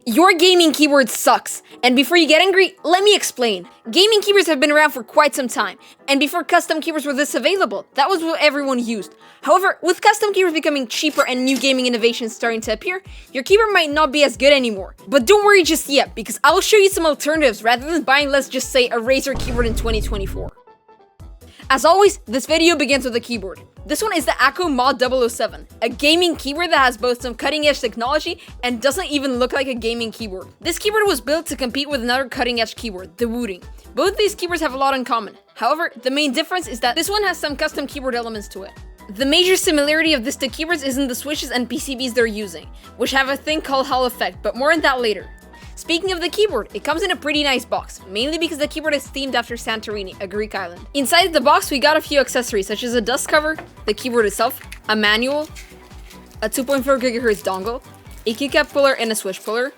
Your gaming keyboard sucks. And before you get angry, let me explain. Gaming keyboards have been around for quite some time, and before custom keyboards were this available, that was what everyone used. However, with custom keyboards becoming cheaper and new gaming innovations starting to appear, your keyboard might not be as good anymore. But don't worry just yet, because I'll show you some alternatives rather than buying, let's just say, a Razer keyboard in 2024. As always, this video begins with a keyboard. This one is the Acco Mod 007, a gaming keyboard that has both some cutting-edge technology and doesn't even look like a gaming keyboard. This keyboard was built to compete with another cutting-edge keyboard, the Wooting. Both these keyboards have a lot in common. However, the main difference is that this one has some custom keyboard elements to it. The major similarity of these two keyboards is in the switches and PCBs they're using, which have a thing called Hall effect, but more on that later. Speaking of the keyboard, it comes in a pretty nice box, mainly because the keyboard is themed after Santorini, a Greek island. Inside the box, we got a few accessories such as a dust cover, the keyboard itself, a manual, a 2.4 GHz dongle, a keycap puller and a switch puller,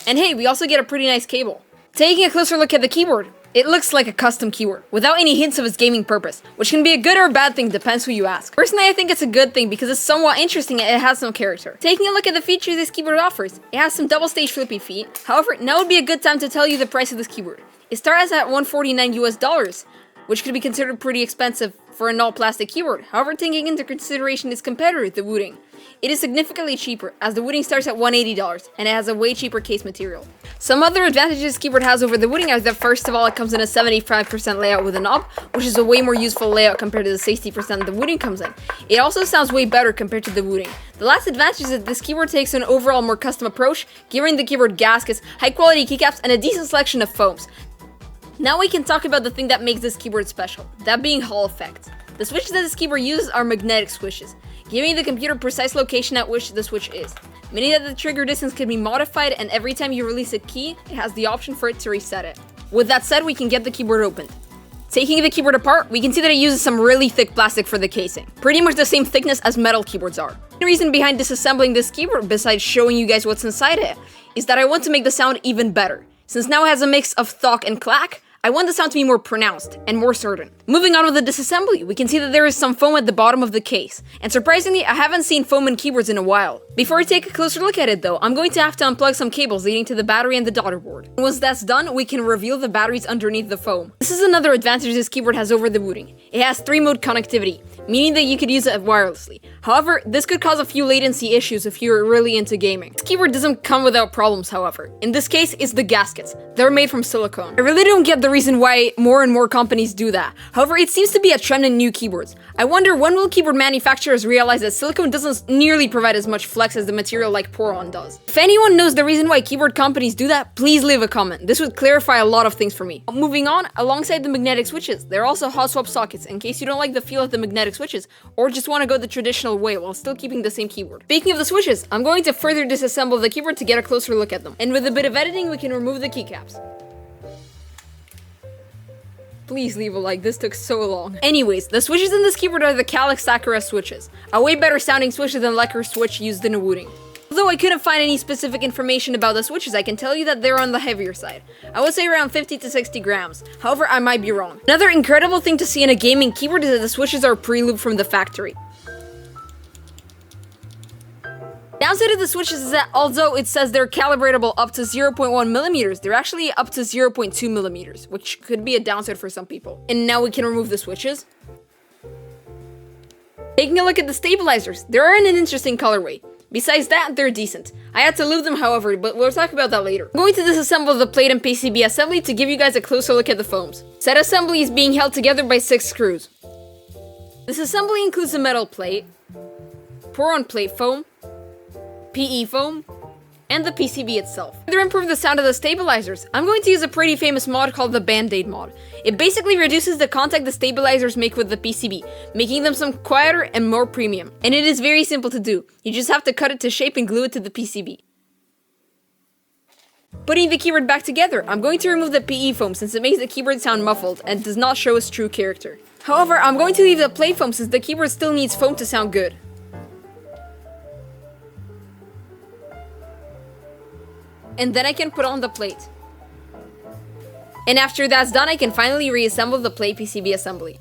and hey, we also get a pretty nice cable. Taking a closer look at the keyboard, it looks like a custom keyboard, without any hints of its gaming purpose, which can be a good or bad thing, depends who you ask. Personally, I think it's a good thing because it's somewhat interesting and it has some character. Taking a look at the features this keyboard offers, it has some double-stage flippy feet. However, now would be a good time to tell you the price of this keyboard. It starts at $149 US, which could be considered pretty expensive for an all-plastic keyboard. However, taking into consideration its competitor, the Wooting, it is significantly cheaper, as the Wooting starts at $180, and it has a way cheaper case material. Some other advantages this keyboard has over the Wooting are that first of all, it comes in a 75% layout with a knob, which is a way more useful layout compared to the 60% the Wooting comes in. It also sounds way better compared to the Wooting. The last advantage is that this keyboard takes an overall more custom approach, giving the keyboard gaskets, high-quality keycaps, and a decent selection of foams. Now we can talk about the thing that makes this keyboard special, that being Hall effect. The switches that this keyboard uses are magnetic switches, giving the computer precise location at which the switch is, meaning that the trigger distance can be modified and every time you release a key, it has the option for it to reset it. With that said, we can get the keyboard opened. Taking the keyboard apart, we can see that it uses some really thick plastic for the casing, pretty much the same thickness as metal keyboards are. The reason behind disassembling this keyboard, besides showing you guys what's inside it, is that I want to make the sound even better. Since now it has a mix of thunk and clack, I want the sound to be more pronounced and more certain. Moving on with the disassembly, we can see that there is some foam at the bottom of the case, and surprisingly, I haven't seen foam in keyboards in a while. Before I take a closer look at it though, I'm going to have to unplug some cables leading to the battery and the daughter board. Once that's done, we can reveal the batteries underneath the foam. This is another advantage this keyboard has over the Wooting. It has 3-mode connectivity, meaning that you could use it wirelessly. However, this could cause a few latency issues if you're really into gaming. This keyboard doesn't come without problems, however. In this case, it's the gaskets. They're made from silicone. I really don't get the reason why more and more companies do that. However, it seems to be a trend in new keyboards. I wonder when will keyboard manufacturers realize that silicone doesn't nearly provide as much flex as the material like Poron does. If anyone knows the reason why keyboard companies do that, please leave a comment. This would clarify a lot of things for me. Moving on, alongside the magnetic switches, there are also hot swap sockets in case you don't like the feel of the magnetic switches or just want to go the traditional way while still keeping the same keyboard. Speaking of the switches, I'm going to further disassemble the keyboard to get a closer look at them. And with a bit of editing, we can remove the keycaps. Please leave a like, this took so long. Anyways, the switches in this keyboard are the Calyx Sakura switches, a way better sounding switch than Lecker switch used in a Wooting. Although I couldn't find any specific information about the switches, I can tell you that they're on the heavier side. I would say around 50 to 60 grams. However, I might be wrong. Another incredible thing to see in a gaming keyboard is that the switches are pre-lubed from the factory. Downside of the switches is that although it says they're calibratable up to 0.1 millimeters, they're actually up to 0.2 millimeters, which could be a downside for some people. And now we can remove the switches. Taking a look at the stabilizers, they're in an interesting colorway. Besides that, they're decent. I had to lube them, however, but we'll talk about that later. I'm going to disassemble the plate and PCB assembly to give you guys a closer look at the foams. Said assembly is being held together by 6 screws. This assembly includes a metal plate, Poron plate foam, PE foam, and the PCB itself. To improve the sound of the stabilizers, I'm going to use a pretty famous mod called the Band-Aid mod. It basically reduces the contact the stabilizers make with the PCB, making them some quieter and more premium. And it is very simple to do. You just have to cut it to shape and glue it to the PCB. Putting the keyboard back together, I'm going to remove the PE foam since it makes the keyboard sound muffled and does not show its true character. However, I'm going to leave the plate foam since the keyboard still needs foam to sound good. And then I can put on the plate. And after that's done, I can finally reassemble the plate PCB assembly.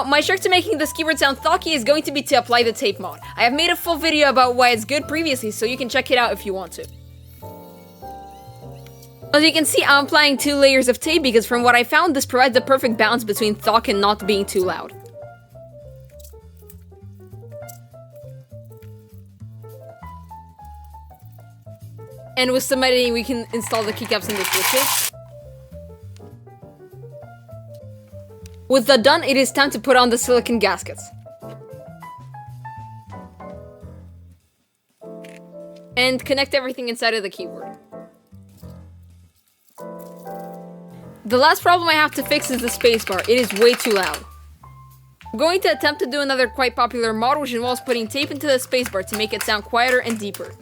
My trick to making this keyboard sound thocky is going to be to apply the tape mod. I have made a full video about why it's good previously, so you can check it out if you want to. As you can see, I'm applying 2 layers of tape because from what I found, this provides the perfect balance between thock and not being too loud. And with some editing, we can install the keycaps and the switches. With that done, it is time to put on the silicone gaskets. And connect everything inside of the keyboard. The last problem I have to fix is the spacebar. It is way too loud. I'm going to attempt to do another quite popular mod, which involves putting tape into the spacebar to make it sound quieter and deeper.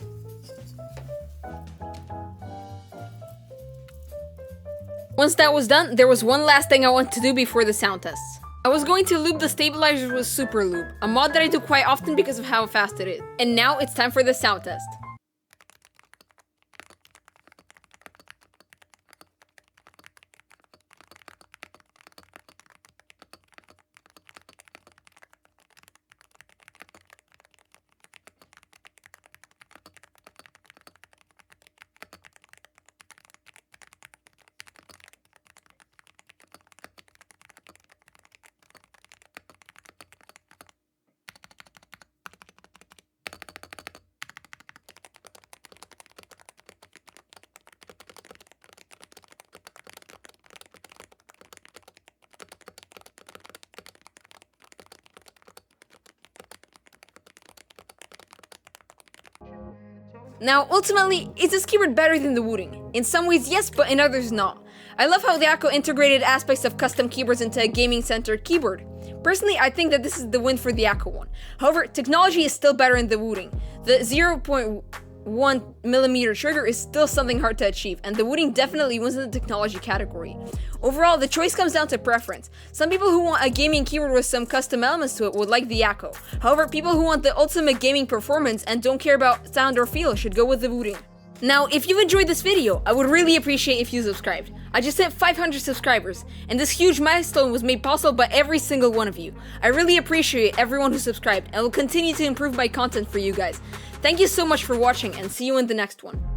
Once that was done, there was one last thing I wanted to do before the sound tests. I was going to lube the stabilizers with Super Lube, a mod that I do quite often because of how fast it is. And now it's time for the sound test. Now, ultimately, is this keyboard better than the Wooting? In some ways, yes, but in others, not. I love how the Akko integrated aspects of custom keyboards into a gaming-centered keyboard. Personally, I think that this is the win for the Akko one. However, technology is still better in the Wooting. The 0.1mm trigger is still something hard to achieve, and the Wooting definitely wins in the technology category. Overall, the choice comes down to preference. Some people who want a gaming keyboard with some custom elements to it would like the Akko. However, people who want the ultimate gaming performance and don't care about sound or feel should go with the Wooting. Now, if you enjoyed this video, I would really appreciate if you subscribed. I just hit 500 subscribers, and this huge milestone was made possible by every single one of you. I really appreciate everyone who subscribed, and will continue to improve my content for you guys. Thank you so much for watching, and see you in the next one.